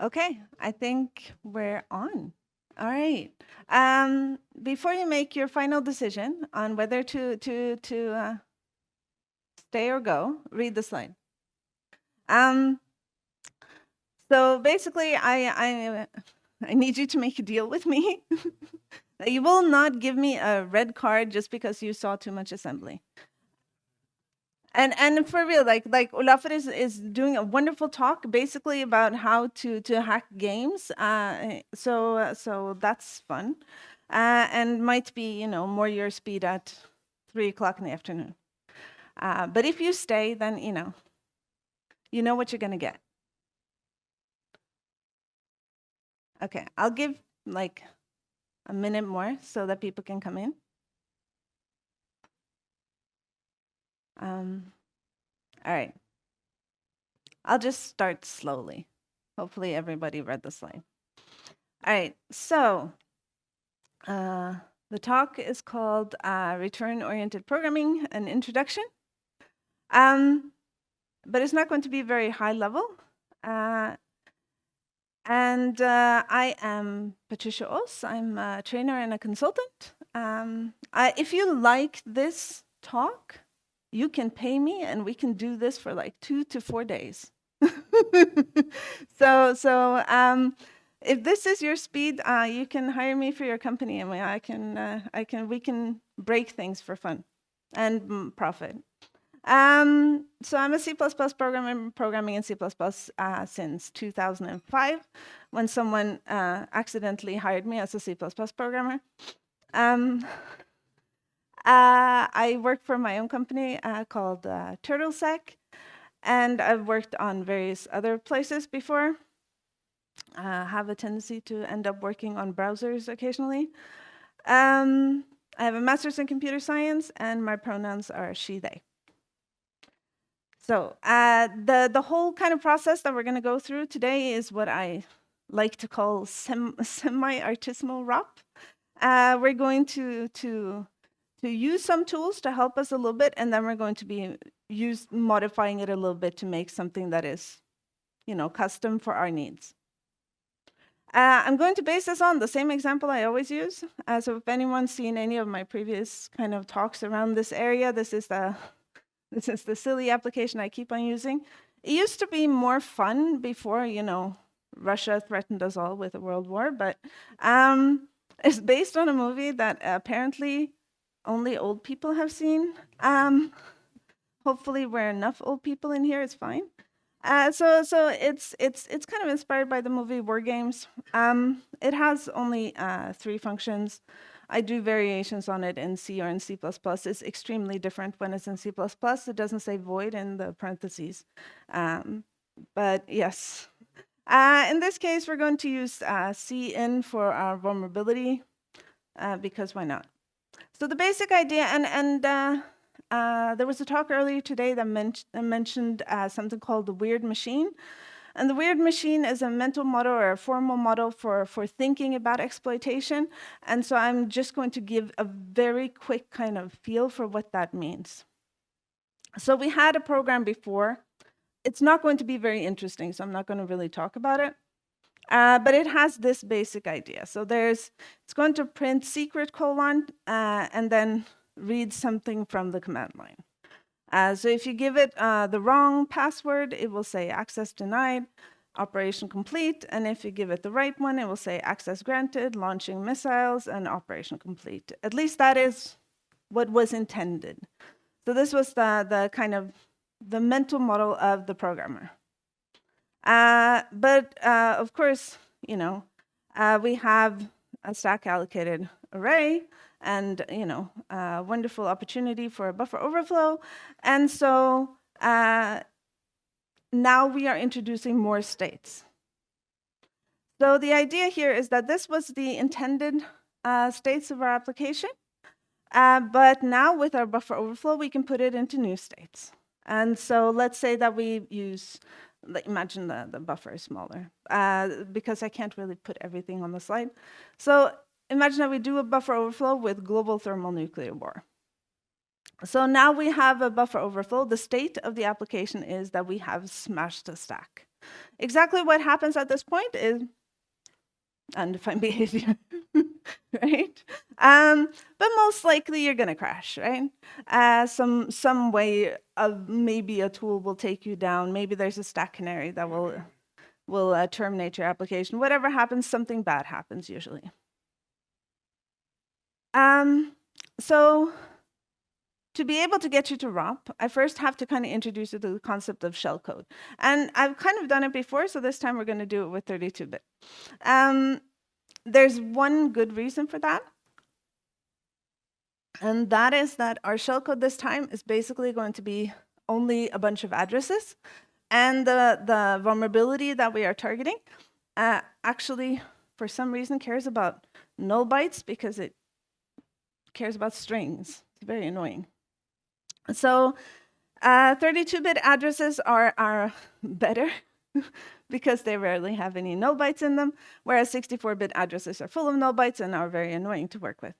Okay, I think we're on. All right. Before you make your final decision on whether to stay or go, read the slide. Um, so basically, I need you to make a deal with me. You will not give me a red card just because you saw too much assembly. And for real, like Olafur is doing a wonderful talk basically about how to hack games. So that's fun, and might be more your speed at 3 o'clock in the afternoon. But if you stay, then you know what you're gonna get. Okay, I'll give like a minute more so that people can come in. All right. I'll just start slowly. Hopefully everybody read the slide. All right, so the talk is called Return-Oriented Programming, an Introduction. But it's not going to be very high level. And I am Patricia Aas. I'm a trainer and a consultant. If you like this talk, you can pay me and we can do this for like 2 to 4 days. So if this is your speed, you can hire me for your company, and we can break things for fun and profit. So I'm a C++ programmer, programming in C++ since 2005, when someone accidentally hired me as a C++ programmer. I work for my own company called TurtleSec, and I've worked on various other places before. Have a tendency to end up working on browsers occasionally. I have a master's in computer science, and my pronouns are she, they. So the whole kind of process that we're going to go through today is what I like to call semi-artisanal ROP. We're going to use some tools to help us a little bit, and then we're going to be modifying it a little bit to make something that is, custom for our needs. I'm going to base this on the same example I always use. So if anyone's seen any of my previous kind of talks around this area, this is the silly application I keep on using. It used to be more fun before, Russia threatened us all with a world war, but it's based on a movie that apparently only old people have seen. Hopefully we're enough old people in here, it's fine. So it's kind of inspired by the movie War Games. It has only 3 functions. I do variations on it in C or in C++. It's extremely different when it's in C++. It doesn't say void in the parentheses. But yes. In this case, we're going to use cin for our vulnerability, because why not? So the basic idea, and there was a talk earlier today that mentioned something called the weird machine. And the weird machine is a mental model or a formal model for thinking about exploitation. And so I'm just going to give a very quick kind of feel for what that means. So we had a program before. It's not going to be very interesting, so I'm not going to really talk about it. But it has this basic idea. So it's going to print secret : and then read something from the command line. So if you give it the wrong password, it will say access denied, operation complete. And if you give it the right one, it will say access granted, launching missiles, and operation complete. At least that is what was intended. So this was the kind of the mental model of the programmer. But of course, we have a stack allocated array, and a wonderful opportunity for a buffer overflow. And so now we are introducing more states. So the idea here is that this was the intended states of our application, but now with our buffer overflow, we can put it into new states. And so let's say that we use, imagine the buffer is smaller, because I can't really put everything on the slide. So imagine that we do a buffer overflow with global thermal nuclear war. So now we have a buffer overflow. The state of the application is that we have smashed a stack. Exactly what happens at this point is undefined behavior, right? But most likely you're gonna crash, right? Some way of maybe a tool will take you down. Maybe there's a stack canary that will terminate your application. Whatever happens, something bad happens usually. So to be able to get you to ROP, I first have to kind of introduce you to the concept of shellcode. And I've kind of done it before, so this time we're going to do it with 32-bit. There's one good reason for that. And that is that our shellcode this time is basically going to be only a bunch of addresses. And the vulnerability that we are targeting actually, for some reason, cares about null bytes because it cares about strings. It's very annoying. So 32-bit addresses are better because they rarely have any null bytes in them, whereas 64-bit addresses are full of null bytes and are very annoying to work with.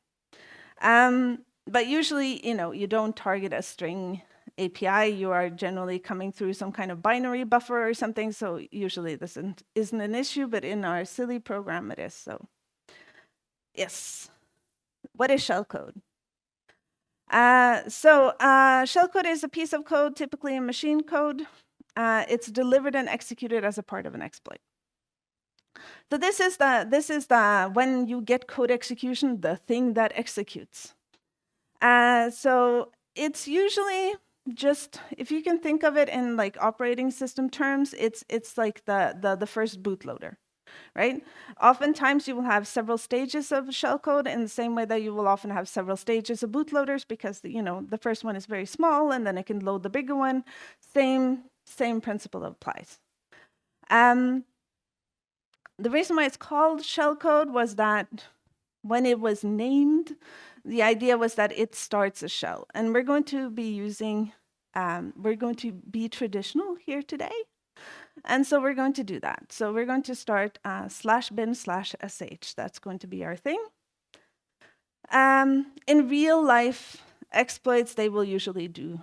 But usually, you don't target a string API. You are generally coming through some kind of binary buffer or something, so usually this isn't an issue, but in our silly program it is. So yes, what is shellcode? Shellcode is a piece of code, typically in machine code. It's delivered and executed as a part of an exploit. So this is the when you get code execution, the thing that executes. So it's usually just, if you can think of it in like operating system terms, it's like the first bootloader. Right? Oftentimes you will have several stages of shellcode in the same way that you will often have several stages of bootloaders because the first one is very small and then it can load the bigger one. Same principle applies. The reason why it's called shellcode was that when it was named, the idea was that it starts a shell. And we're going to be traditional here today. And so we're going to do that. So we're going to start /bin/sh. That's going to be our thing. In real life exploits, they will usually do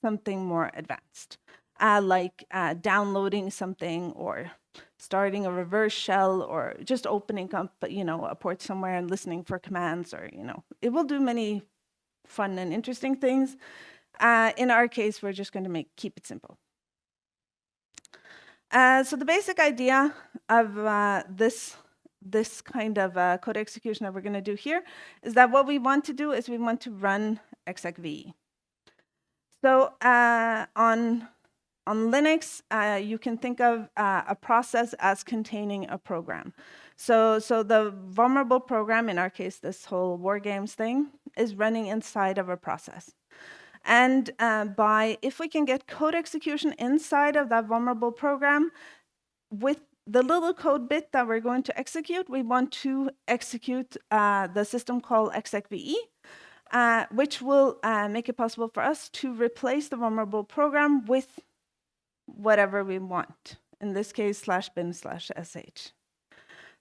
something more advanced, like downloading something or starting a reverse shell or just opening up, a port somewhere and listening for commands, or it will do many fun and interesting things. In our case, we're just going to keep it simple. So the basic idea of this kind of code execution that we're going to do here is that what we want to do is we want to run execve. So on Linux, you can think of a process as containing a program. So the vulnerable program, in our case, this whole war games thing, is running inside of a process. And if we can get code execution inside of that vulnerable program, with the little code bit that we're going to execute, we want to execute the system call execve, which will make it possible for us to replace the vulnerable program with whatever we want. In this case, /bin/sh.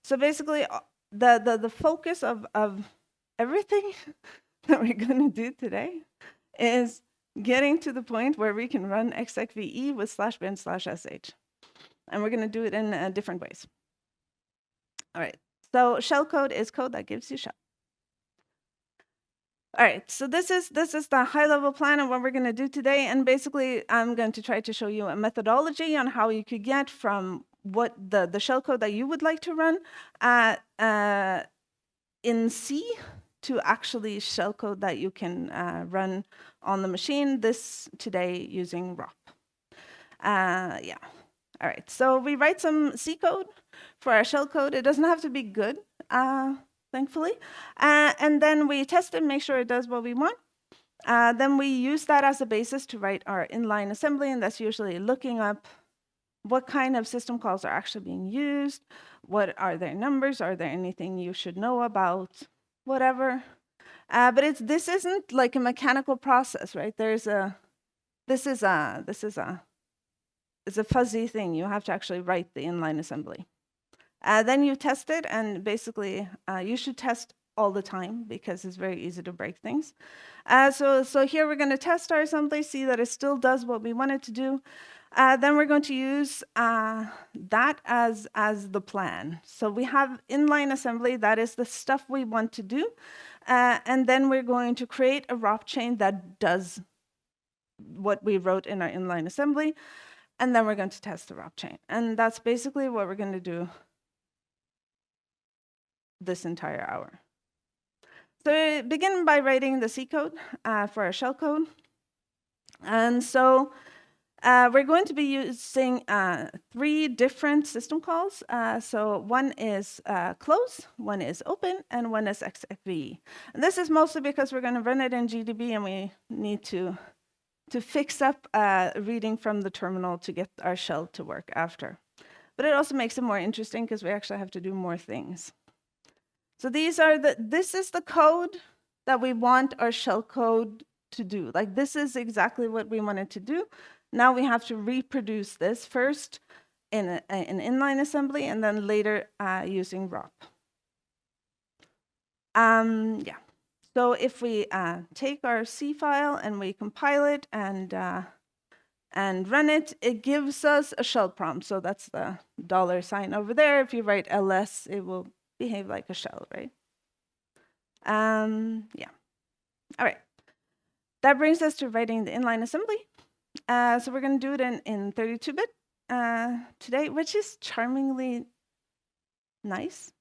So basically, the focus of everything that we're going to do today is getting to the point where we can run execve with /bin/sh. And we're going to do it in different ways. All right, so shellcode is code that gives you shell. All right, so this is the high-level plan of what we're going to do today. And basically, I'm going to try to show you a methodology on how you could get from what the shellcode that you would like to run in C to actually shellcode that you can run on the machine, this today using ROP. Yeah. All right, so we write some C code for our shellcode. It doesn't have to be good, thankfully. And then we test it, make sure it does what we want. Then we use that as a basis to write our inline assembly, and that's usually looking up what kind of system calls are actually being used, what are their numbers, are there anything you should know about, whatever. But this isn't like a mechanical process, right? This is it's a fuzzy thing. You have to actually write the inline assembly. Then you test it, and basically you should test all the time because it's very easy to break things. So here we're going to test our assembly, see that it still does what we want it to do. Then we're going to use that as the plan. So we have inline assembly, that is the stuff we want to do. And then we're going to create a ROP chain that does what we wrote in our inline assembly. And then we're going to test the ROP chain. And that's basically what we're going to do this entire hour. So begin by writing the C code for our shell code. And so we're going to be using 3 different system calls. So one is close, one is open, and one is executable. And this is mostly because we're going to run it in GDB, and we need to fix up reading from the terminal to get our shell to work after. But it also makes it more interesting because we actually have to do more things. So this is the code that we want our shell code to do. Like, this is exactly what we want it to do. Now we have to reproduce this first in an inline assembly, and then later using ROP. Yeah. So if we take our C file and we compile it and run it, it gives us a shell prompt. So that's the $sign over there. If you write ls, it will behave like a shell, right? Yeah. All right. That brings us to writing the inline assembly. So we're going to do it in 32-bit today, which is charmingly nice,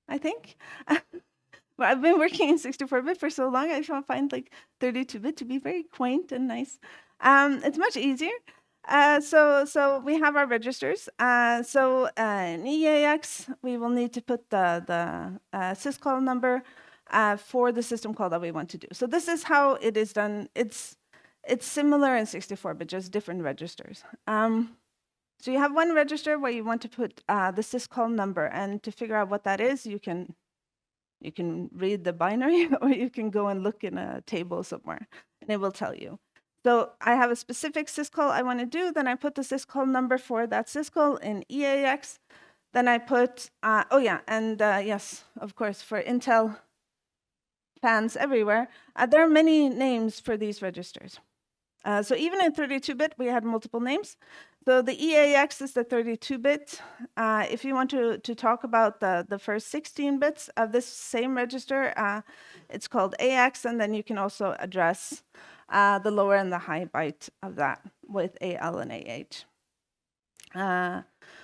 I think. Well, I've been working in 64-bit for so long, I find like 32-bit to be very quaint and nice. It's much easier. So we have our registers. So in EAX, we will need to put the syscall number for the system call that we want to do. So this is how it is done. It's similar in 64, but just different registers. So you have one register where you want to put the syscall number, and to figure out what that is, you can read the binary, or you can go and look in a table somewhere, and it will tell you. So I have a specific syscall I want to do, then I put the syscall number for that syscall in EAX. Then I put, yes, of course, for Intel fans everywhere, there are many names for these registers. So even in 32-bit, we had multiple names. So the EAX is the 32-bit. If you want to talk about the first 16 bits of this same register, it's called AX, and then you can also address the lower and the high byte of that with AL and AH.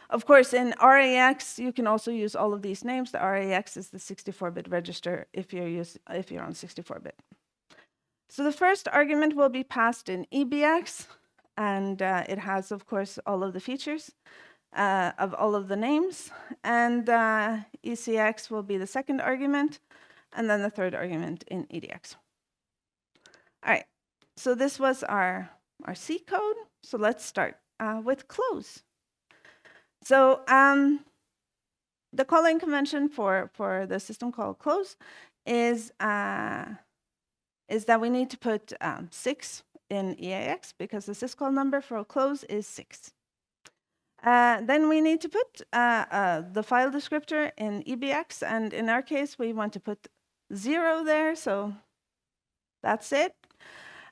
Of course, in RAX, you can also use all of these names. The RAX is the 64-bit register if you're on 64-bit. So the first argument will be passed in EBX, and it has, of course, all of the features of all of the names. And ECX will be the second argument, and then the third argument in EDX. All right, so this was our C code. So let's start with close. So the calling convention for the system call close is that we need to put 6 in EAX because the syscall number for close is 6. Then we need to put the file descriptor in EBX, and in our case, we want to put 0 there, so that's it.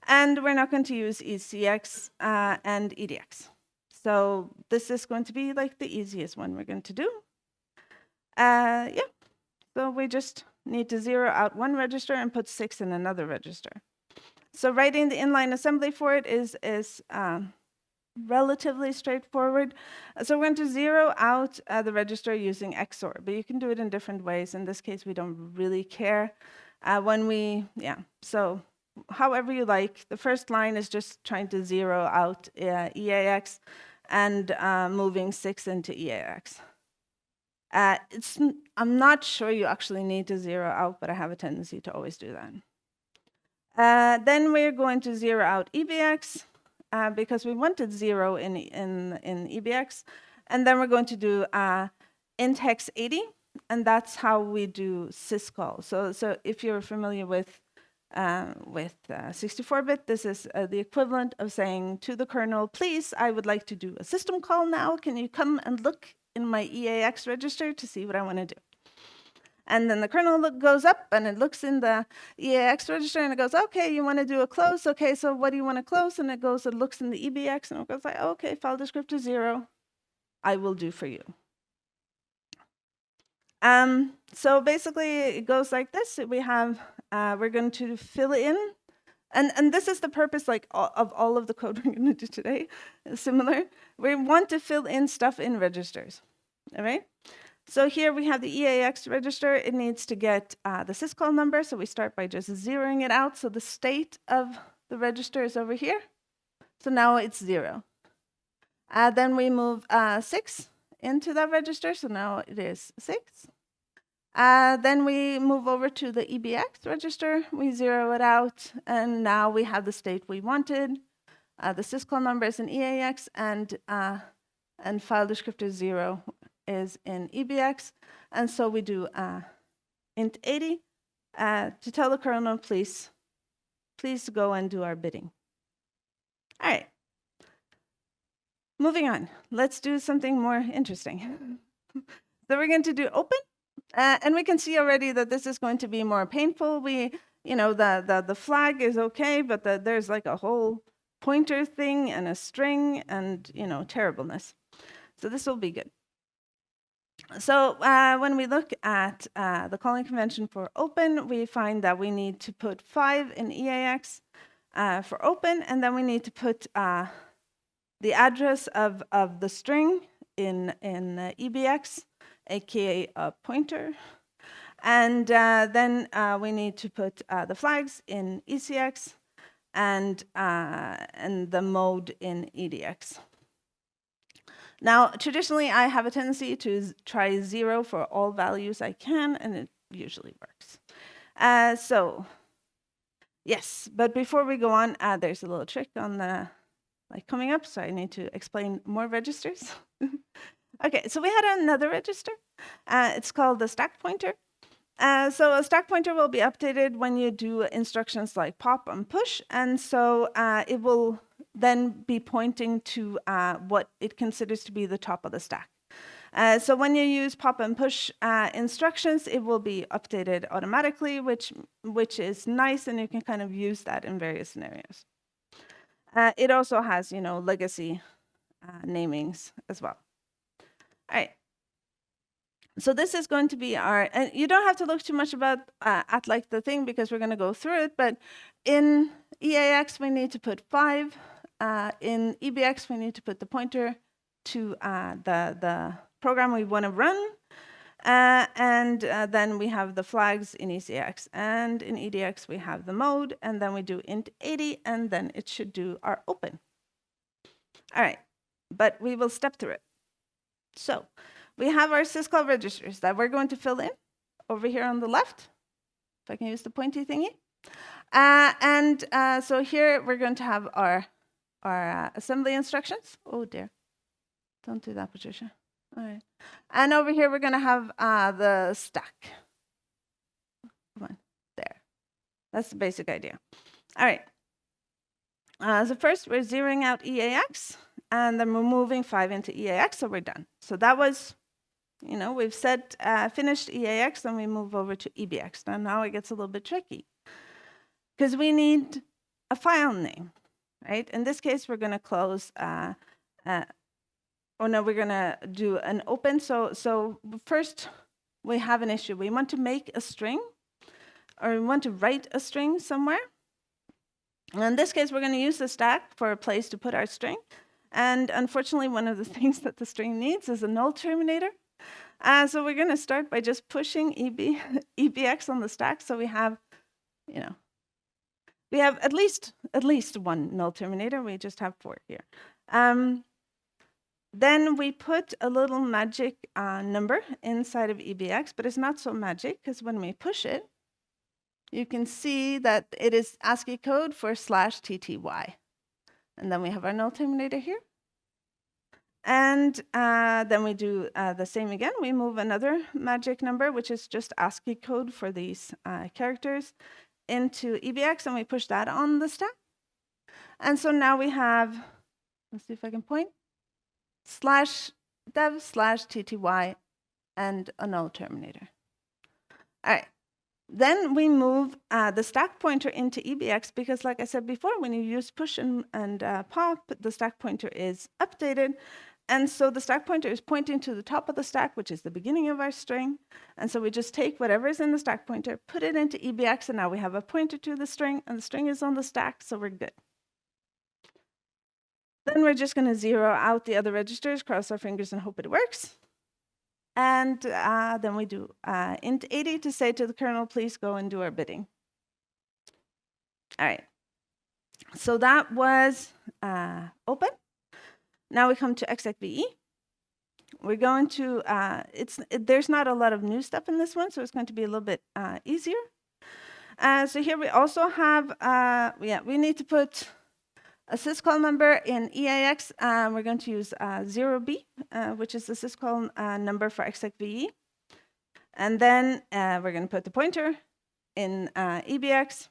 And we're not going to use ECX and EDX. So this is going to be like the easiest one we're going to do. Yeah, so we just need to 0 out one register and put 6 in another register. So writing the inline assembly for it is relatively straightforward. So we're going to 0 out the register using XOR, but you can do it in different ways. In this case, we don't really care. So however you like. The first line is just trying to 0 out EAX and moving 6 into EAX. I'm not sure you actually need to 0 out, but I have a tendency to always do that. Then we're going to 0 out EBX because we wanted 0 in EBX. And then we're going to do int hex 80, and that's how we do syscall. So if you're familiar with 64-bit, this is the equivalent of saying to the kernel, please, I would like to do a system call now. Can you come and look in my EAX register to see what I want to do? And then the kernel goes up and it looks in the EAX register and it goes, okay, you want to do a close. Okay, so what do you want to close? And it looks in the EBX and it goes like, okay, file descriptor 0, I will do for you. So basically it goes like this. We have, we're going to fill in, and this is the purpose of all of the code we're going to do today, similar. We want to fill in stuff in registers, all right? So here we have the EAX register. It needs to get the syscall number, so we start by just zeroing it out. So the state of the register is over here. So now it's 0. Then we move 6 into that register, so now it is 6. Then we move over to the EBX register, we zero it out, and now we have the state we wanted. The syscall number is in EAX, and file descriptor 0 is in EBX, and so we do int 80 to tell the kernel, please go and do our bidding. All right. Moving on, let's do something more interesting. So we're going to do open, and we can see already that this is going to be more painful. The flag is okay, but there's like a whole pointer thing and a string and, terribleness. So this will be good. So when we look at the calling convention for open, we find that we need to put 5 in EAX for open, and then we need to put the address of the string in EBX, aka a pointer. And then we need to put the flags in ECX and the mode in EDX. Now, traditionally, I have a tendency to try 0 for all values I can, and it usually works. So, yes, but before we go on, there's a little trick on the coming up, so I need to explain more registers. Okay, so we had another register. It's called the stack pointer. So a stack pointer will be updated when you do instructions like pop and push, and so it will then be pointing to what it considers to be the top of the stack. So when you use pop and push instructions, it will be updated automatically, which is nice, and you can kind of use that in various scenarios. It also has, legacy namings as well. All right. So this is going to be our, and you don't have to look too much about at the thing because we're going to go through it, but in EAX we need to put 5. In EBX we need to put the pointer to the program we want to run, and then we have the flags in ECX, and in EDX we have the mode, and then we do int 80, and then it should do our open. All right, but we will step through it. So we have our syscall registers that we're going to fill in over here on the left, if I can use the pointy thingy. So here we're going to have our assembly instructions. Oh dear, don't do that, Patricia. All right. And over here we're going to have the stack. Come on, there. That's the basic idea. All right. So first we're zeroing out EAX, and then we're moving 5 into EAX, so we're done. So that was, we've set finished EAX, then we move over to EBX. Now it gets a little bit tricky because we need a file name, right? In this case, we're going to close. We're going to do an open. So first, we have an issue. We want to make a string, or we want to write a string somewhere. In this case, we're going to use the stack for a place to put our string. And unfortunately, one of the things that the string needs is a null terminator. So we're going to start by just pushing EBX on the stack. So we have, we have at least one null terminator. We just have 4 here. Then we put a little magic number inside of EBX, but it's not so magic because when we push it, you can see that it is ASCII code for /TTY. And then we have our null terminator here. And then we do the same again. We move another magic number, which is just ASCII code for these characters, into EBX, and we push that on the stack. And so now we have, let's see if I can point, /dev/TTY and a null terminator. All right. Then we move the stack pointer into EBX because, like I said before, when you use push and pop, the stack pointer is updated. And so the stack pointer is pointing to the top of the stack, which is the beginning of our string. And so we just take whatever is in the stack pointer, put it into EBX, and now we have a pointer to the string, and the string is on the stack, so we're good. Then we're just going to zero out the other registers, cross our fingers, and hope it works. And then we do int 80 to say to the kernel, please go and do our bidding. All right. So that was open. Now we come to execve. We're going to, there's not a lot of new stuff in this one, so it's going to be a little bit easier. So here we also have, we need to put a syscall number in EAX. We're going to use 0b, which is the syscall number for execve. And then we're going to put the pointer in EBX.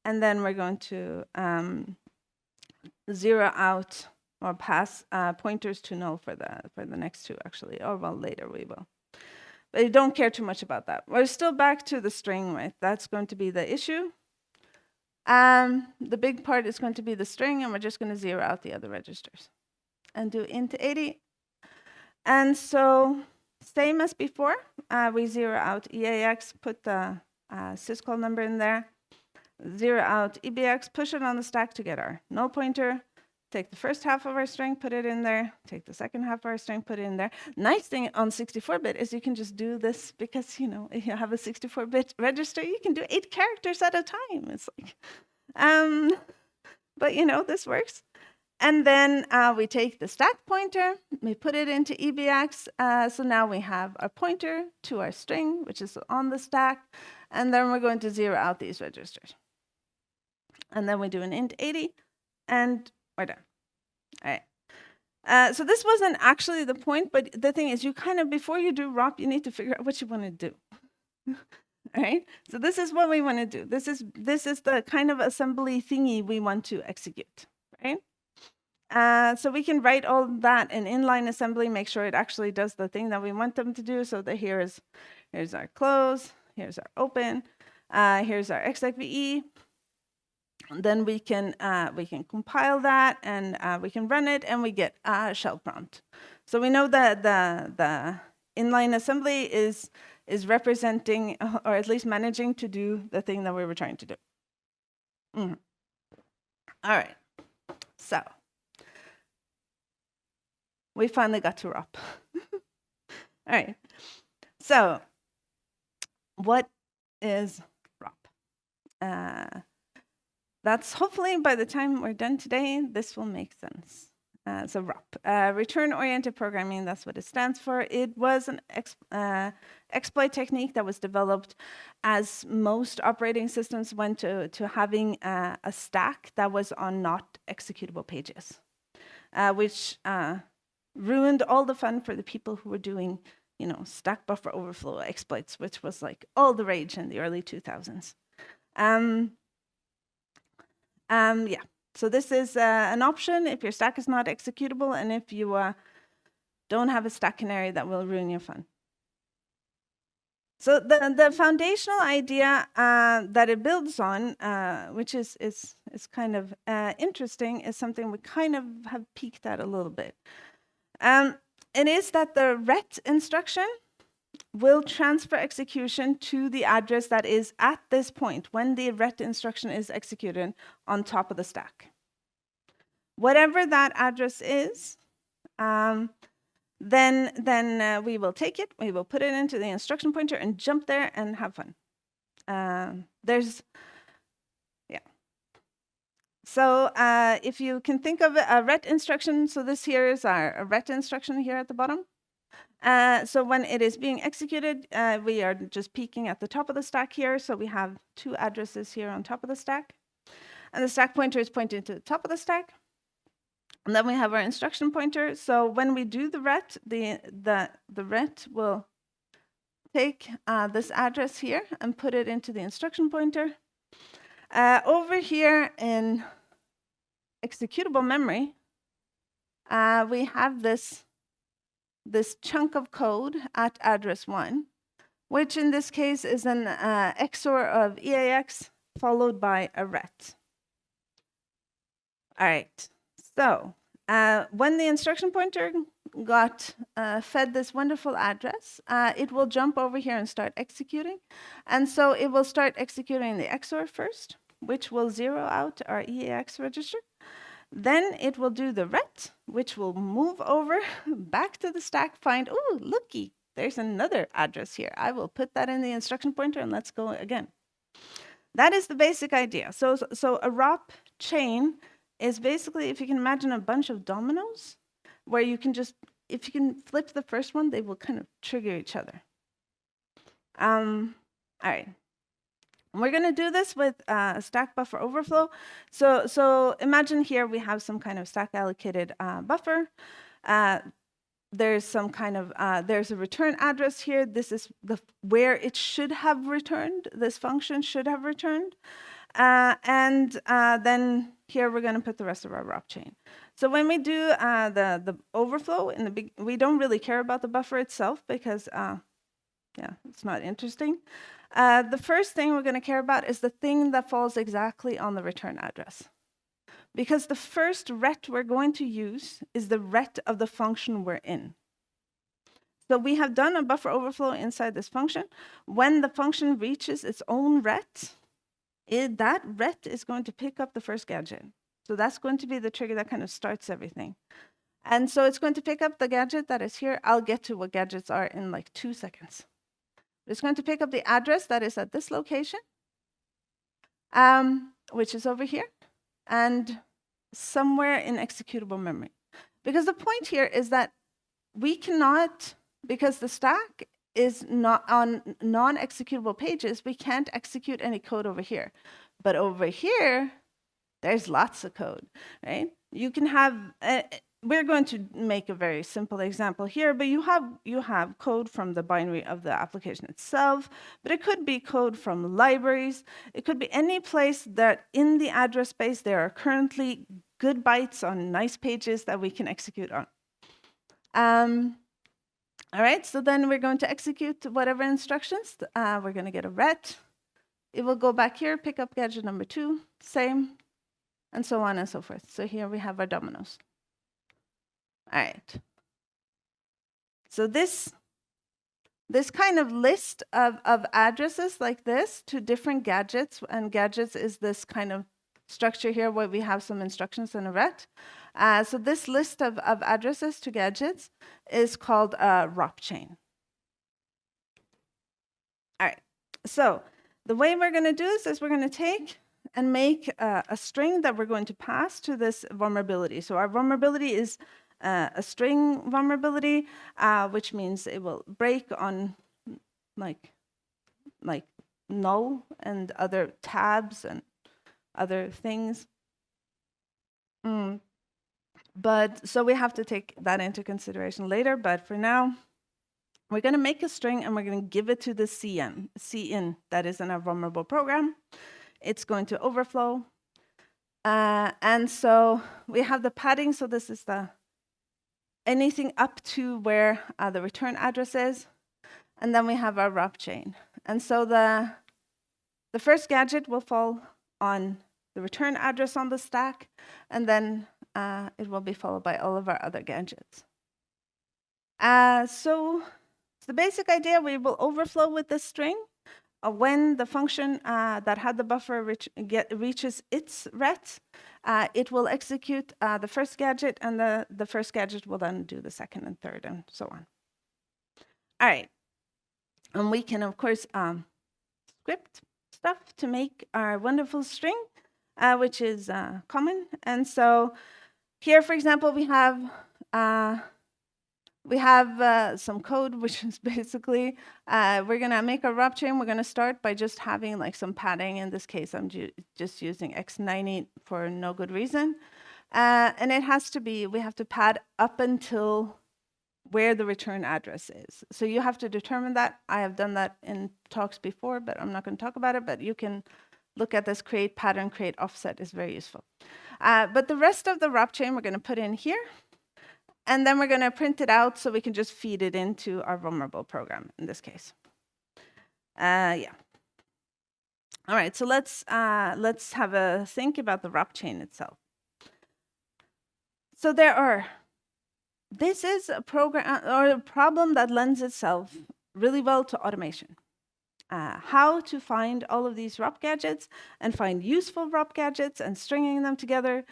And then we're going to zero out or pass pointers to null for the next two, actually. Or, well, later we will. But I don't care too much about that. We're still back to the string, right? That's going to be the issue. The big part is going to be the string, and we're just going to zero out the other registers and do int 80. And so same as before, we zero out EAX, put the syscall number in there, zero out EBX, push it on the stack to get our null pointer, take the first half of our string, put it in there, take the second half of our string, put it in there. Nice thing on 64-bit is you can just do this because, you know, if you have a 64-bit register, you can do 8 characters at a time. It's like, but you know, this works. And then we take the stack pointer, we put it into EBX. So now we have our pointer to our string, which is on the stack. And then we're going to zero out these registers. And then we do an int 80, and we're done. All right. So this wasn't actually the point, but the thing is, you kind of, before you do ROP, you need to figure out what you want to do. All right. So this is what we want to do. This is the kind of assembly thingy we want to execute, right? So we can write all that in inline assembly, make sure it actually does the thing that we want them to do. So that here's our close, here's our open, here's our execve. Then we can compile that, and we can run it, and we get a shell prompt. So we know that the inline assembly is representing, or at least managing to do the thing that we were trying to do. All right. So we finally got to ROP. All right. So what is ROP? That's hopefully by the time we're done today, this will make sense. So ROP, return-oriented programming, that's what it stands for. It was an exploit technique that was developed as most operating systems went to having a stack that was on not executable pages, which ruined all the fun for the people who were doing, you know, stack buffer overflow exploits, which was like all the rage in the early 2000s. Yeah, so this is an option if your stack is not executable, and if you don't have a stack canary, that will ruin your fun. So the foundational idea that it builds on, which is kind of interesting, is something we kind of have peeked at a little bit. It is that the ret instruction will transfer execution to the address that is at this point when the ret instruction is executed on top of the stack. Whatever that address is, then we will take it, we will put it into the instruction pointer and jump there and have fun. So if you can think of a ret instruction, so this here is our ret instruction here at the bottom. So when it is being executed, we are just peeking at the top of the stack here. So we have 2 addresses here on top of the stack. And the stack pointer is pointing to the top of the stack. And then we have our instruction pointer. So when we do the ret, the ret will take this address here and put it into the instruction pointer. Over here in executable memory, we have this chunk of code at address 1, which in this case is an XOR of EAX followed by a ret. All right, so when the instruction pointer got fed this wonderful address, it will jump over here and start executing. And so it will start executing the XOR first, which will zero out our EAX register. Then it will do the ret, which will move over back to the stack, find, oh, looky, there's another address here. I will put that in the instruction pointer and let's go again. That is the basic idea. So a ROP chain is basically, if you can imagine a bunch of dominoes, where you can just, if you can flip the first one, they will kind of trigger each other. All right. We're going to do this with stack buffer overflow. So imagine here we have some kind of stack allocated buffer. There's some kind of, there's a return address here. This is where it should have returned. This function should have returned. And then here we're going to put the rest of our ROP chain. So when we do the overflow, we don't really care about the buffer itself because, yeah, it's not interesting. The first thing we're going to care about is the thing that falls exactly on the return address. Because the first ret we're going to use is the ret of the function we're in. So we have done a buffer overflow inside this function. When the function reaches its own ret, that ret is going to pick up the first gadget. So that's going to be the trigger that kind of starts everything. And so it's going to pick up the gadget that is here. I'll get to what gadgets are in like 2 seconds. It's going to pick up the address that is at this location, which is over here, and somewhere in executable memory. Because the point here is that we cannot, because the stack is not on non-executable pages, we can't execute any code over here. But over here, there's lots of code, right? You can have, we're going to make a very simple example here, but you have code from the binary of the application itself, but it could be code from libraries. It could be any place that in the address space there are currently good bytes on nice pages that we can execute on. All right, so then we're going to execute whatever instructions. We're going to get a ret. It will go back here, pick up gadget number 2, same, and so on and so forth. So here we have our dominoes. All right. So this kind of list of addresses like this to different gadgets, and gadgets is this kind of structure here where we have some instructions and a ret. So this list of addresses to gadgets is called a ROP chain. All right. So the way we're going to do this is we're going to take and make a string that we're going to pass to this vulnerability. So our vulnerability is a string vulnerability, which means it will break on like null and other tabs and other things. But so we have to take that into consideration later. But for now, we're going to make a string and we're going to give it to the cin that is in our vulnerable program. It's going to overflow. And so we have the padding. So this is the anything up to where the return address is. And then we have our ROP chain. And so the first gadget will fall on the return address on the stack, and then it will be followed by all of our other gadgets. So the basic idea, we will overflow with this string. When the function that had the buffer reaches its ret, it will execute the first gadget, and the first gadget will then do the second and third, and so on. All right. And we can, of course, script stuff to make our wonderful string, which is common. And so here, for example, we have some code, which is basically, we're going to make a ROP chain. We're going to start by just having like some padding. In this case, I'm just using x90 for no good reason. And it has to be, we have to pad up until where the return address is. So you have to determine that. I have done that in talks before, but I'm not going to talk about it. But you can look at this create pattern, create offset is very useful. But the rest of the ROP chain we're going to put in here. And then we're going to print it out so we can just feed it into our vulnerable program in this case. Yeah. All right, so let's have a think about the ROP chain itself. So this is a program or a problem that lends itself really well to automation. How to find all of these ROP gadgets and find useful ROP gadgets and stringing them together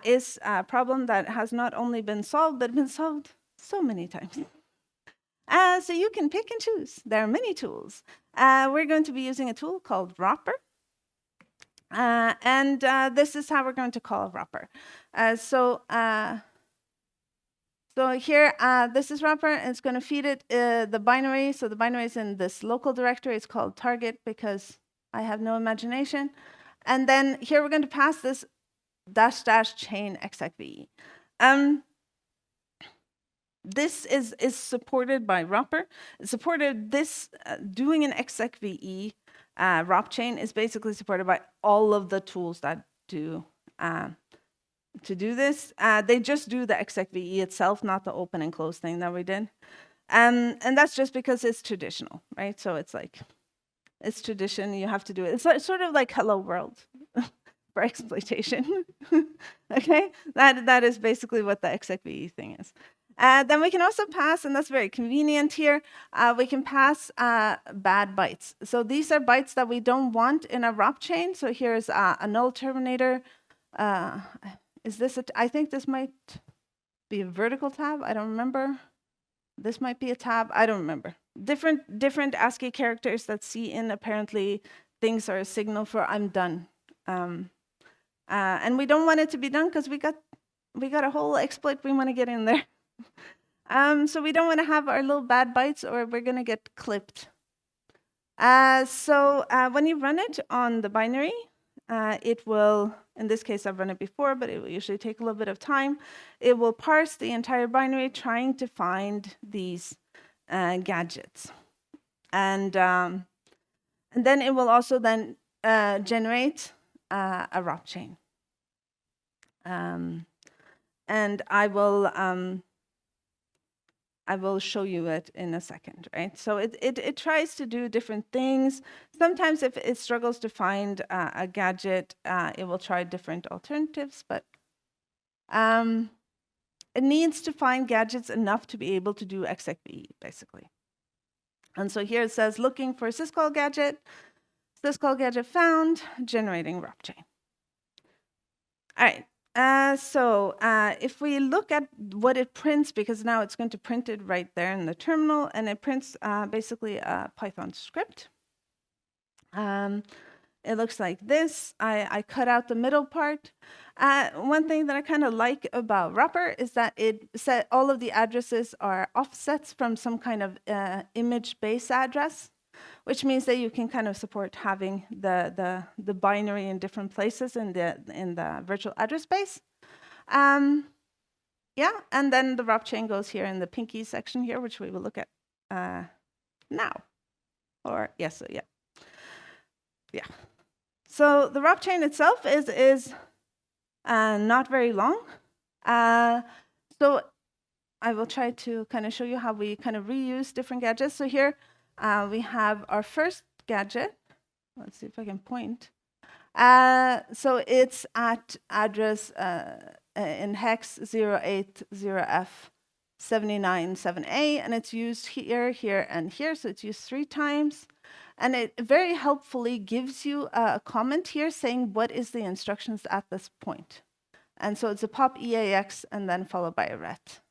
is a problem that has not only been solved, but been solved so many times. So you can pick and choose. There are many tools. We're going to be using a tool called Ropper. And this is how we're going to call Ropper. So here, this is Ropper, and it's going to feed it the binary. So the binary is in this local directory. It's called target because I have no imagination. And then here we're going to pass this -- chain execve. This is supported by Ropper. It's supported doing an execve ROP chain is basically supported by all of the tools that do to do this. They just do the execve itself, not the open and close thing that we did. And that's just because it's traditional, right? So it's like, it's tradition, you have to do it. It's sort of like Hello World for exploitation. Okay, that is basically what the execve thing is. Then we can also pass, and that's very convenient here, we can pass bad bytes. So these are bytes that we don't want in a ROP chain. So here's a null terminator. Is this I think this might be a vertical tab. I don't remember. This might be a tab. I don't remember. Different ASCII characters that see in apparently things are a signal for I'm done. And we don't want it to be done because we got a whole exploit we want to get in there. So we don't want to have our little bad bytes or we're going to get clipped. So when you run it on the binary, it will, in this case I've run it before, but it will usually take a little bit of time. It will parse the entire binary trying to find these gadgets. And then it will also then generate a ROP chain. And I will show you it in a second, right? So it tries to do different things. Sometimes if it struggles to find a gadget, it will try different alternatives, but it needs to find gadgets enough to be able to do execve, basically. And so here it says, looking for syscall gadget found, generating ROP chain. All right. So if we look at what it prints, because now it's going to print it right there in the terminal, and it prints basically a Python script. It looks like this. I cut out the middle part. One thing that I kind of like about Ropper is that it said all of the addresses are offsets from some kind of image base address, which means that you can kind of support having the binary in different places in the virtual address space. Yeah, and then the ROP chain goes here in the pinky section here, which we will look at now. Or yes, so yeah. So the ROP chain itself is not very long. So I will try to kind of show you how we kind of reuse different gadgets. So here we have our first gadget. Let's see if I can point. So it's at address in hex 080F797A, and it's used here, here, and here. So it's used 3 times. And it very helpfully gives you a comment here saying what is the instructions at this point. And so it's a pop EAX and then followed by a ret.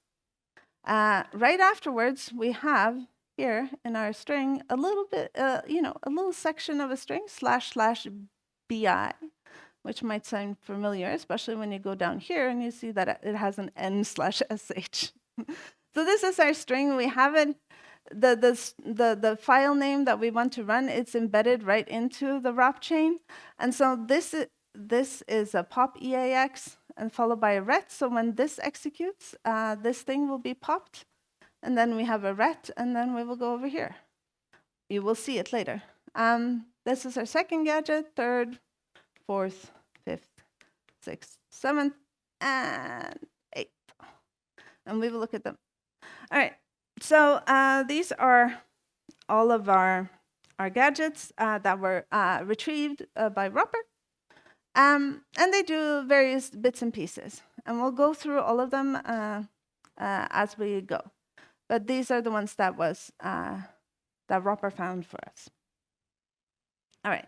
Right afterwards, we have here in our string a little bit, a little section of a string //bi, which might sound familiar, especially when you go down here and you see that it has an n/sh. So this is our string. We have it. The file name that we want to run, it's embedded right into the ROP chain. And so this is a pop EAX and followed by a ret. So when this executes, this thing will be popped. And then we have a ret, and then we will go over here. You will see it later. This is our second gadget, third, fourth, fifth, sixth, seventh, and eighth. And we will look at them. All right. So these are all of our our gadgets that were retrieved by Roper. And they do various bits and pieces. And we'll go through all of them as we go. But these are the ones that Roper found for us. All right.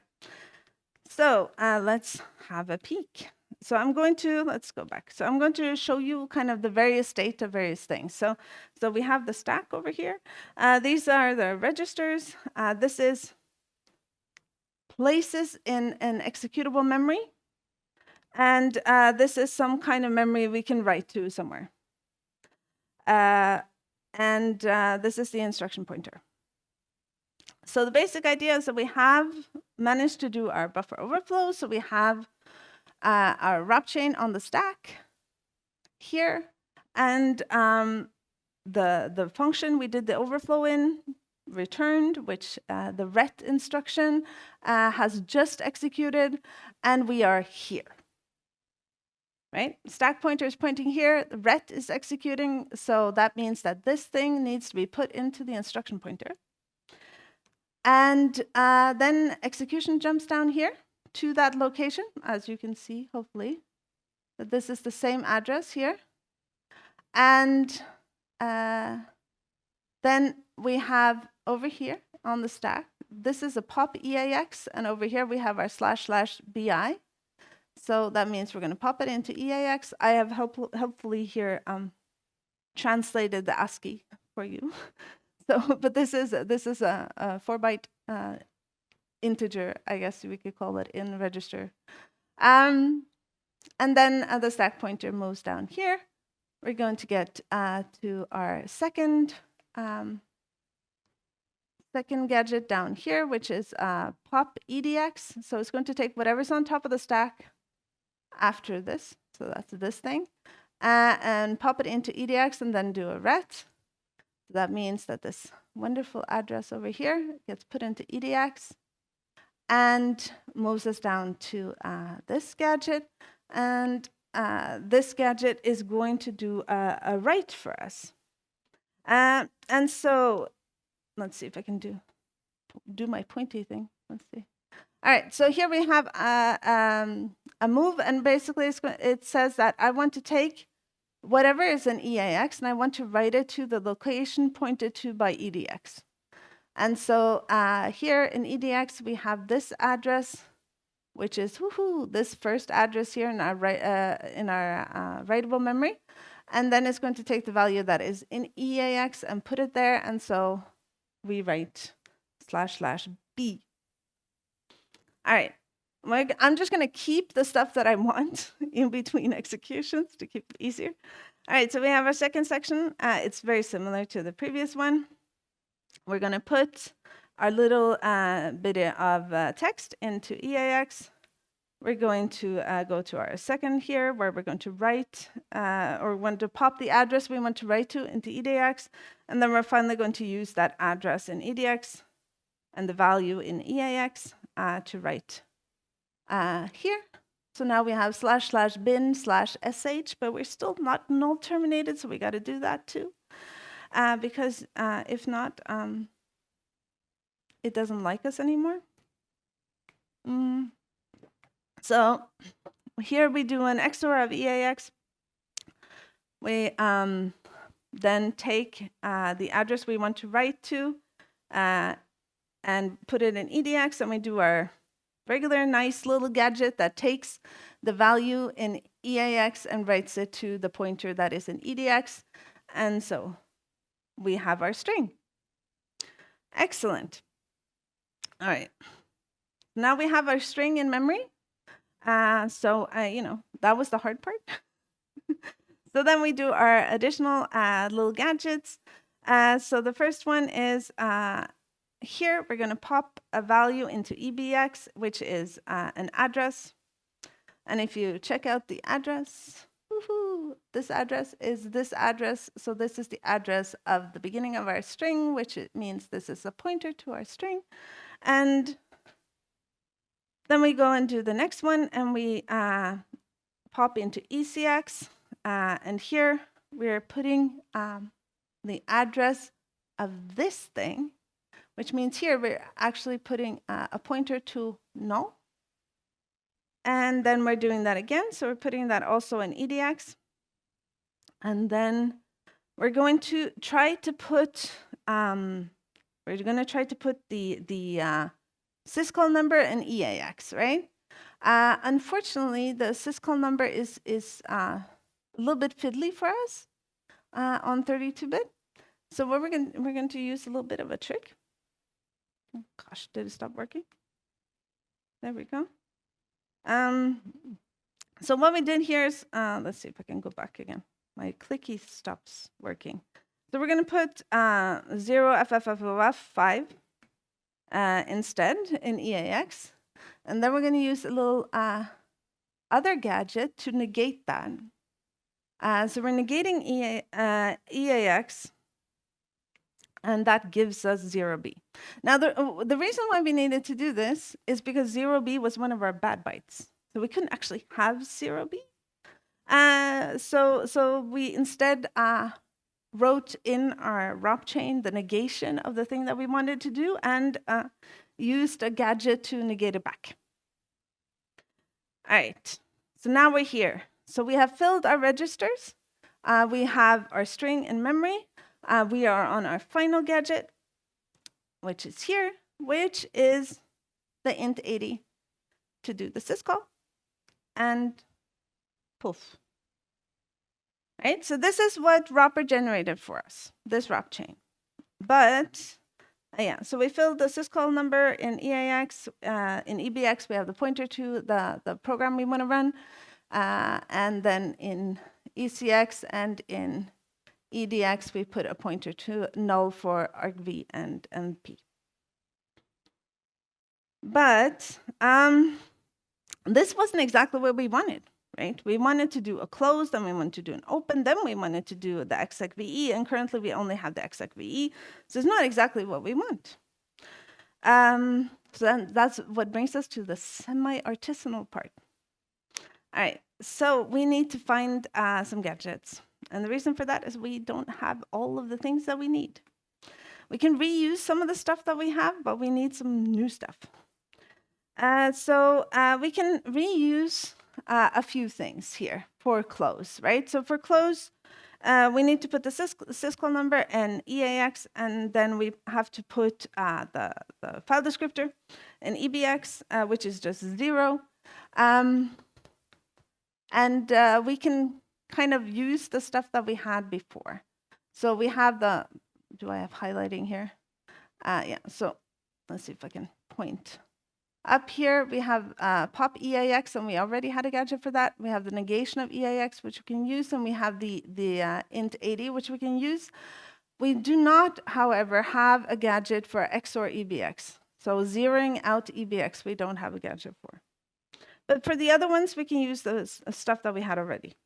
So let's have a peek. So let's go back. So I'm going to show you kind of the various state of various things. So we have the stack over here. These are the registers. This is places in an executable memory. And this is some kind of memory we can write to somewhere. This is the instruction pointer. So the basic idea is that we have managed to do our buffer overflow. So we have our wrap chain on the stack here. And the function we did the overflow in returned, which the ret instruction has just executed, and we are here. Right? Stack pointer is pointing here, the ret is executing, so that means that this thing needs to be put into the instruction pointer. And then execution jumps down here to that location, as you can see, hopefully, that this is the same address here. And then we have over here on the stack, this is a pop EAX, and over here we have our //bi. So that means we're going to pop it into EAX. I have helpfully here translated the ASCII for you. So, but this is a 4-byte integer, I guess we could call it, in register. And then the stack pointer moves down here. We're going to get to our second gadget down here, which is pop EDX. So it's going to take whatever's on top of the stack after this, so that's this thing, and pop it into EDX and then do a ret. So that means that this wonderful address over here gets put into EDX and moves us down to this gadget. And this gadget is going to do a write for us. And so let's see if I can do my pointy thing. Let's see. All right, so here we have a move, and basically it says that I want to take whatever is an EAX and I want to write it to the location pointed to by EDX. And so here in EDX we have this address, which is this first address here in our writable memory, and then it's going to take the value that is in EAX and put it there, and so we write //b. All right, I'm just going to keep the stuff that I want in between executions to keep it easier. All right, so we have our second section. It's very similar to the previous one. We're going to put our little bit of text into EAX. We're going to go to our second here, where we're going to write, or want to pop the address we want to write to into EDX. And then we're finally going to use that address in EDX and the value in EAX to write here. So now we have //bin/sh, but we're still not null terminated, so we got to do that too. Because if not, it doesn't like us anymore. So here we do an XOR of EAX. We then take the address we want to write to and put it in EDX, and we do our regular nice little gadget that takes the value in EAX and writes it to the pointer that is in EDX. And so we have our string. Excellent. All right. Now we have our string in memory. So that was the hard part. So then we do our additional little gadgets. So the first one is here we're going to pop a value into EBX, which is an address. And if you check out the address, this address is this address. So this is the address of the beginning of our string, which it means this is a pointer to our string. And then we go and do the next one, and we pop into ECX. And here we're putting the address of this thing, which means here we're actually putting a pointer to null. And then we're doing that again. So we're putting that also in EDX. And then we're going to try to put the syscall number in EAX, right? Unfortunately, the syscall number is a little bit fiddly for us on 32-bit. So what we're going to use a little bit of a trick. Oh, gosh, did it stop working? There we go. So what we did here is, let's see if I can go back again. My clicky stops working. So we're going to put 0FFFF5 instead in EAX. And then we're going to use a little other gadget to negate that. So we're negating EAX, and that gives us 0B. Now, the reason why we needed to do this is because 0B was one of our bad bytes. So we couldn't actually have 0B. So we instead wrote in our ROP chain the negation of the thing that we wanted to do and used a gadget to negate it back. All right, so now we're here. So we have filled our registers. We have our string in memory. We are on our final gadget, which is here, which is the int 80 to do the syscall. And poof. Right, so this is what Ropper generated for us, this ROP chain. But yeah, so we filled the syscall number in EAX. In EBX, we have the pointer to the program we want to run. And then in ECX and in EDX, we put a pointer to null for argv and p. But this wasn't exactly what we wanted, right? We wanted to do a close, then we wanted to do an open, then we wanted to do the execve, and currently we only have the execve, so it's not exactly what we want. So then that's what brings us to the semi-artisanal part. All right, so we need to find some gadgets. And the reason for that is we don't have all of the things that we need. We can reuse some of the stuff that we have, but we need some new stuff. So we can reuse a few things here for close, right? So for close, we need to put the syscall number and EAX, and then we have to put the file descriptor in EBX, which is just 0. And we can kind of use the stuff that we had before. So we have the, do I have highlighting here? Yeah, so let's see if I can point. Up here, we have pop EAX, and we already had a gadget for that. We have the negation of EAX, which we can use, and we have the int 80, which we can use. We do not, however, have a gadget for XOR EBX. So zeroing out EBX, we don't have a gadget for. But for the other ones, we can use the stuff that we had already.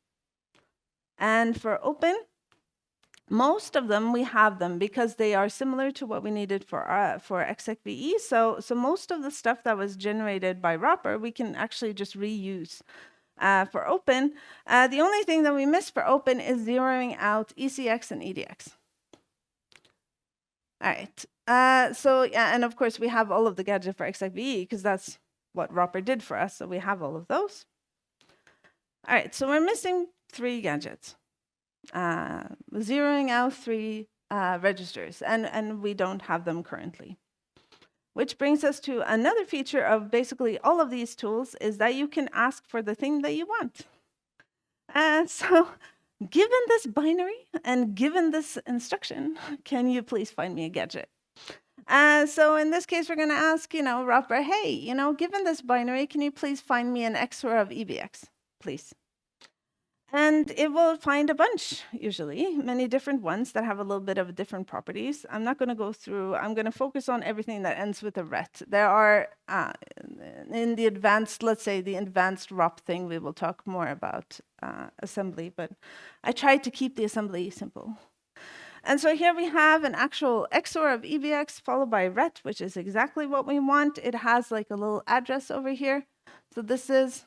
And for open, most of them, we have them because they are similar to what we needed for execve. So most of the stuff that was generated by Ropper, we can actually just reuse for open. The only thing that we missed for open is zeroing out ECX and EDX. All right. So yeah, and of course, we have all of the gadgets for execve because that's what Ropper did for us. So we have all of those. All right. So we're missing 3 gadgets. Zeroing out 3 registers, and we don't have them currently. Which brings us to another feature of basically all of these tools is that you can ask for the thing that you want. So given this binary and given this instruction, can you please find me a gadget? So in this case, we're going to ask, Ropper, hey, given this binary, can you please find me an XOR of EBX, please? And it will find a bunch, usually, many different ones that have a little bit of different properties. I'm not going to go through. I'm going to focus on everything that ends with a ret. There are, in the advanced, let's say, the advanced ROP thing, we will talk more about assembly, but I tried to keep the assembly simple. And so here we have an actual XOR of EBX followed by ret, which is exactly what we want. It has like a little address over here. So this is...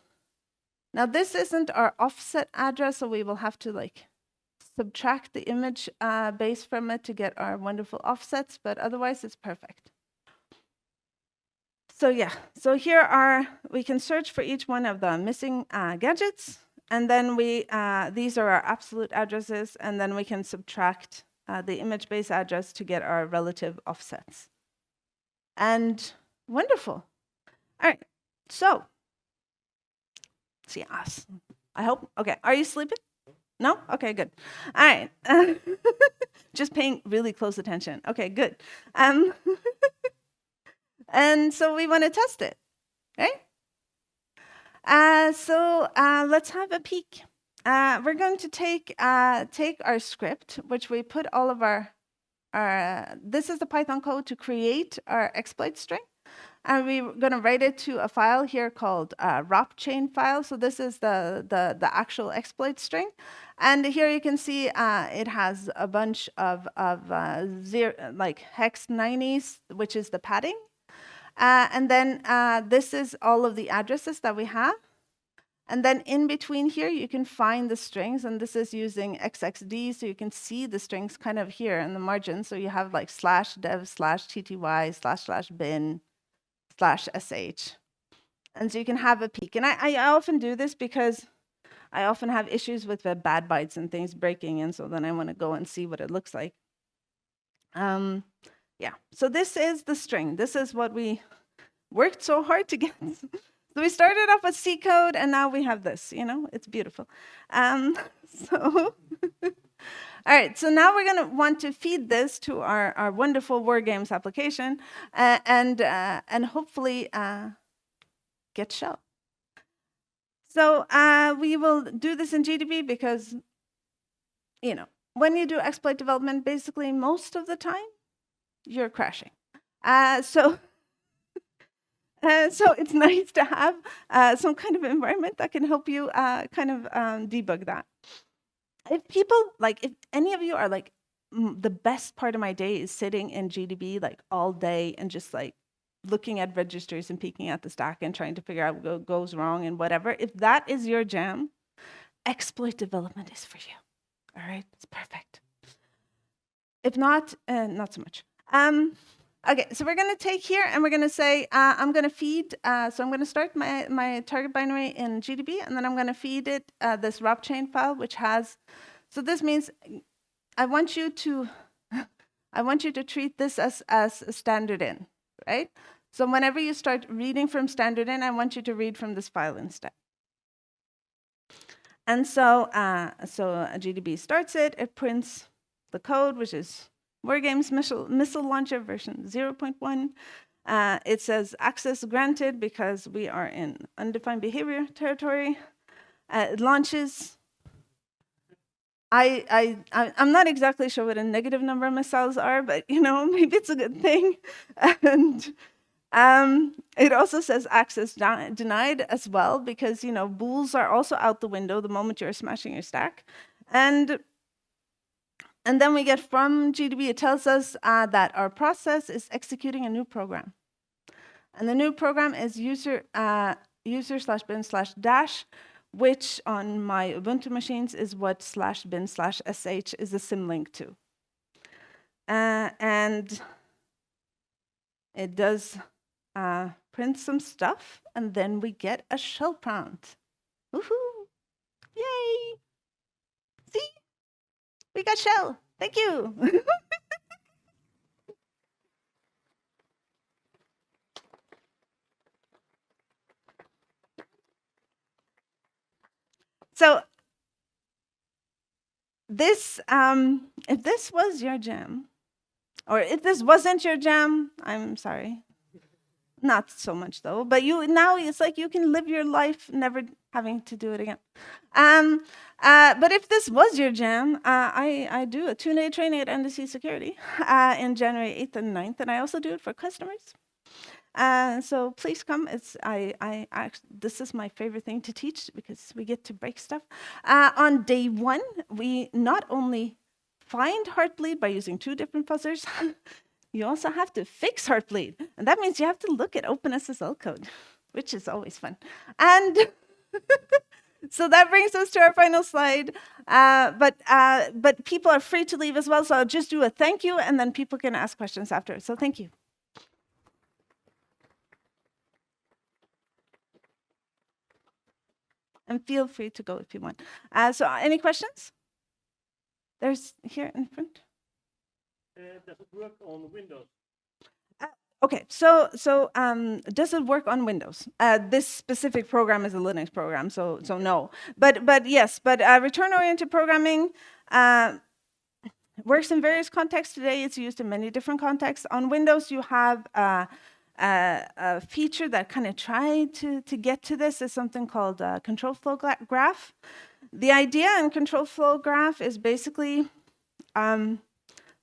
Now, this isn't our offset address, so we will have to subtract the image base from it to get our wonderful offsets, but otherwise it's perfect. So yeah, so here we can search for each one of the missing gadgets, and then these are our absolute addresses, and then we can subtract the image base address to get our relative offsets. And wonderful. All right, so see us. I hope. Okay, are you sleeping? No? Okay, good. All right. Just paying really close attention. Okay, good. And so we want to test it, right? So let's have a peek. We're going to take our script, which we put all of our this is the Python code to create our exploit string. And we're going to write it to a file here called ROP chain file. So this is the actual exploit string. And here you can see it has a bunch of like hex 90s, which is the padding. And then this is all of the addresses that we have. And then in between here, you can find the strings. And this is using XXD, so you can see the strings kind of here in the margin. So you have like /dev/tty//bin/. /sh. And so you can have a peek. And I often do this because I often have issues with the bad bytes and things breaking, and so then I want to go and see what it looks like. Yeah, so this is the string. This is what we worked so hard to get. So we started off with C code, and now we have this, it's beautiful. All right, so now we're going to want to feed this to our wonderful War Games application and hopefully get shell. So we will do this in GDB because, when you do exploit development, basically most of the time, you're crashing. So it's nice to have some kind of environment that can help you debug that. If any of you are like, the best part of my day is sitting in GDB like all day and just like looking at registers and peeking at the stack and trying to figure out what goes wrong and whatever, if that is your jam, exploit development is for you. All right, it's perfect. If not, not so much. Okay, so we're going to take here and we're going to say, I'm going to feed, so I'm going to start my target binary in GDB, and then I'm going to feed it this ROP chain file, which has, so this means I want you to treat this as standard in, right? So whenever you start reading from standard in, I want you to read from this file instead. And so GDB starts it, it prints the code, which is War Games missile launcher version 0.1. It says access granted because we are in undefined behavior territory. It launches. I'm not exactly sure what a negative number missiles are, but maybe it's a good thing. And it also says access denied as well, because bools are also out the window the moment you're smashing your stack. And then we get from GDB, it tells us that our process is executing a new program. And the new program is user/bin/dash, which on my Ubuntu machines is what /bin/sh is a symlink to. And it does print some stuff, and then we get a shell prompt. Woohoo! Yay! See? We got shell. Thank you. So this, if this was your jam, or if this wasn't your jam, I'm sorry. Not so much though, but now it's like you can live your life never having to do it again. But if this was your jam, I do a 2-day training at NDC Security in January 8th and 9th, and I also do it for customers. So please come. This is my favorite thing to teach because we get to break stuff. On day 1, we not only find heartbleed by using 2 different fuzzers, you also have to fix heartbleed. And that means you have to look at OpenSSL code, which is always fun. And so that brings us to our final slide. But people are free to leave as well, so I'll just do a thank you, and then people can ask questions after. So thank you. And feel free to go if you want. So any questions? There's here in front. Does it work on Windows? Okay, so does it work on Windows? This specific program is a Linux program, so no. But yes, return-oriented programming works in various contexts today. It's used in many different contexts. On Windows, you have a feature that kind of tried to get to this is something called control flow graph. The idea in control flow graph is basically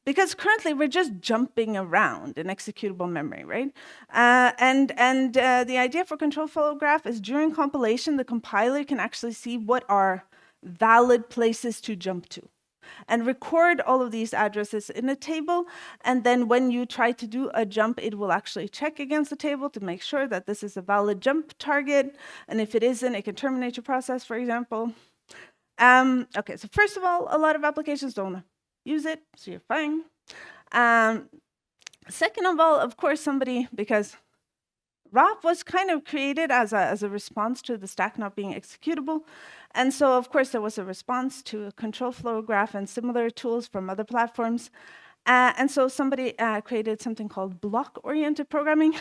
because currently we're just jumping around in executable memory, right? And the idea for control flow graph is during compilation, the compiler can actually see what are valid places to jump to and record all of these addresses in a table. And then when you try to do a jump, it will actually check against the table to make sure that this is a valid jump target. And if it isn't, it can terminate your process, for example. Okay, so first of all, a lot of applications don't use it, so you're fine. Second of all, of course, because ROP was kind of created as a response to the stack not being executable. And so, of course, there was a response to a control flow graph and similar tools from other platforms. And so somebody created something called block-oriented programming,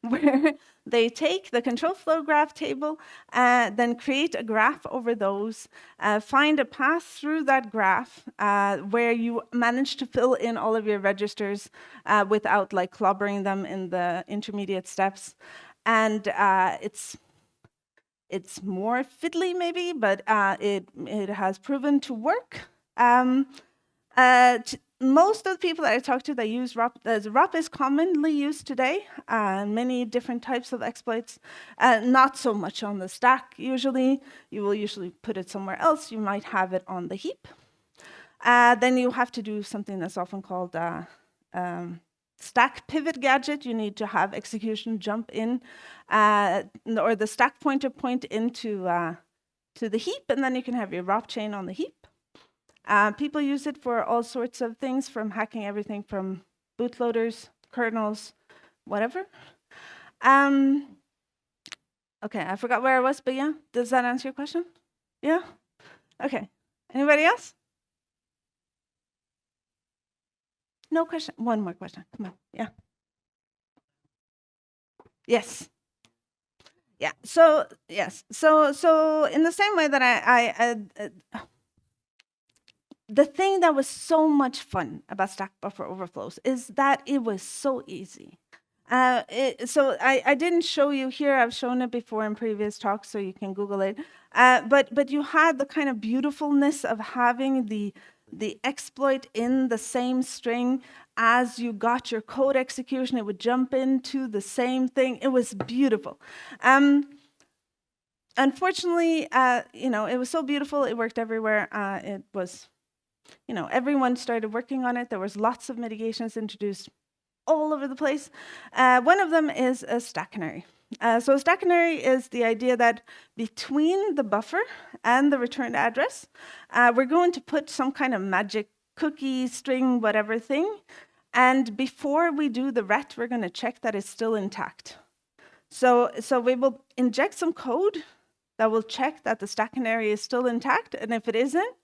where they take the control flow graph table, then create a graph over those, find a path through that graph where you manage to fill in all of your registers without like clobbering them in the intermediate steps. And it's more fiddly maybe, but it has proven to work. Most of the people that I talk to that use ROP, ROP is commonly used today, many different types of exploits, not so much on the stack usually. You will usually put it somewhere else. You might have it on the heap. Then you have to do something that's often called stack pivot gadget. You need to have execution jump in, or the stack pointer point into to the heap, and then you can have your ROP chain on the heap. People use it for all sorts of things, from hacking everything from bootloaders, kernels, whatever. Okay, I forgot where I was, but yeah, does that answer your question? Yeah? Okay. Anybody else? No question? One more question. Come on. Yeah. Yes. Yeah. So yes. So in the same way that the thing that was so much fun about stack buffer overflows is that it was so easy. So I didn't show you here. I've shown it before in previous talks, so you can Google it. But you had the kind of beautifulness of having the exploit in the same string as you got your code execution. It would jump into the same thing. It was beautiful. Unfortunately, it was so beautiful. It worked everywhere. It was, everyone started working on it. There was lots of mitigations introduced all over the place. One of them is a stack canary. So a stack canary is the idea that between the buffer and the returned address, we're going to put some kind of magic cookie, string, whatever thing. And before we do the ret, we're going to check that it's still intact. So we will inject some code that will check that the stack canary is still intact. And if it isn't,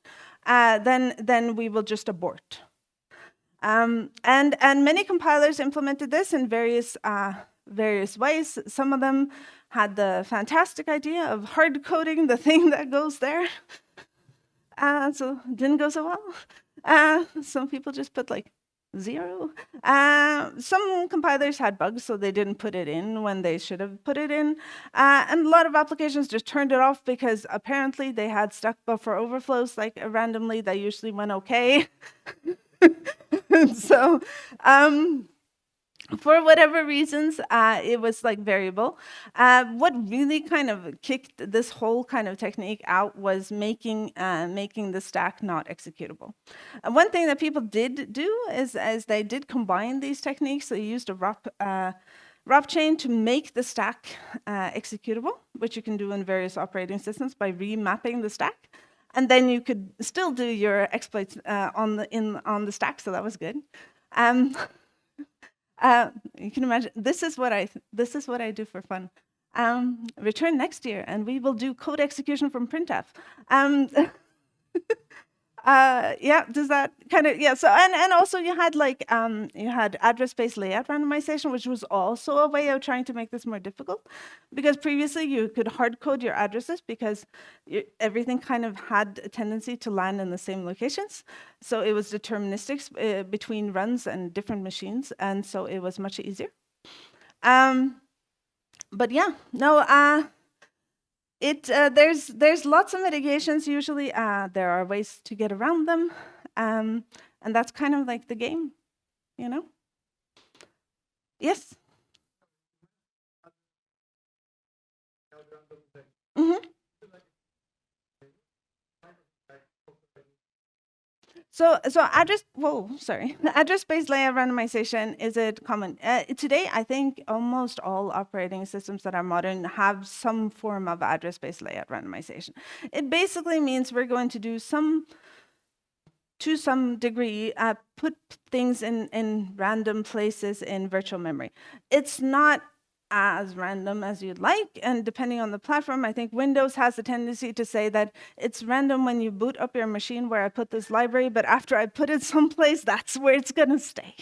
then we will just abort. And many compilers implemented this in various ways. Some of them had the fantastic idea of hard coding the thing that goes there. So it didn't go so well. Some people just put like 0. Some compilers had bugs, so they didn't put it in when they should have put it in. And a lot of applications just turned it off because apparently they had stack buffer overflows like randomly that usually went okay. So for whatever reasons, it was like variable. What really kind of kicked this whole kind of technique out was making the stack not executable. One thing that people did do is they did combine these techniques. They used a ROP chain to make the stack executable, which you can do in various operating systems by remapping the stack. And then you could still do your exploits on the stack, so that was good. You can imagine this is what I do for fun. Return next year, and we will do code execution from printf. Um, yeah, does that kind of, yeah. So, and also you had like, you had address-based layout randomization, which was also a way of trying to make this more difficult, because previously you could hard code your addresses because everything kind of had a tendency to land in the same locations. So it was deterministic between runs and different machines, and so it was much easier. But yeah, no, there's lots of mitigations. Usually, there are ways to get around them, and that's kind of like the game, you know. Yes. Mm-hmm. So address-based layout randomization, is it common? Today, I think almost all operating systems that are modern have some form of address-based layout randomization. It basically means we're going to do to some degree, put things in random places in virtual memory. It's not as random as you'd like, and depending on the platform, I think Windows has a tendency to say that it's random when you boot up your machine where I put this library, but after I put it someplace, that's where it's gonna stay.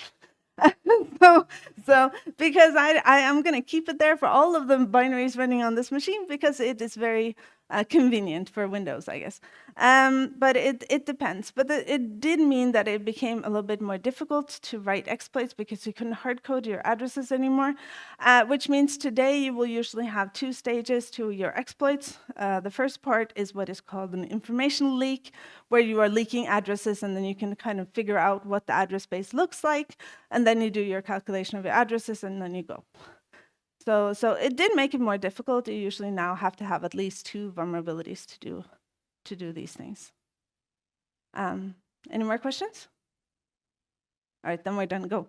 so because I am going to keep it there for all of the binaries running on this machine because it is very convenient for Windows, I guess. But it depends. But it did mean that it became a little bit more difficult to write exploits because you couldn't hard code your addresses anymore, which means today you will usually have two stages to your exploits. The first part is what is called an information leak, where you are leaking addresses, and then you can kind of figure out what the address space looks like, and then you do your calculation of your addresses, and then you go. So it did make it more difficult. You usually now have to have at least two vulnerabilities to do these things. Any more questions? All right, then we're done. Go.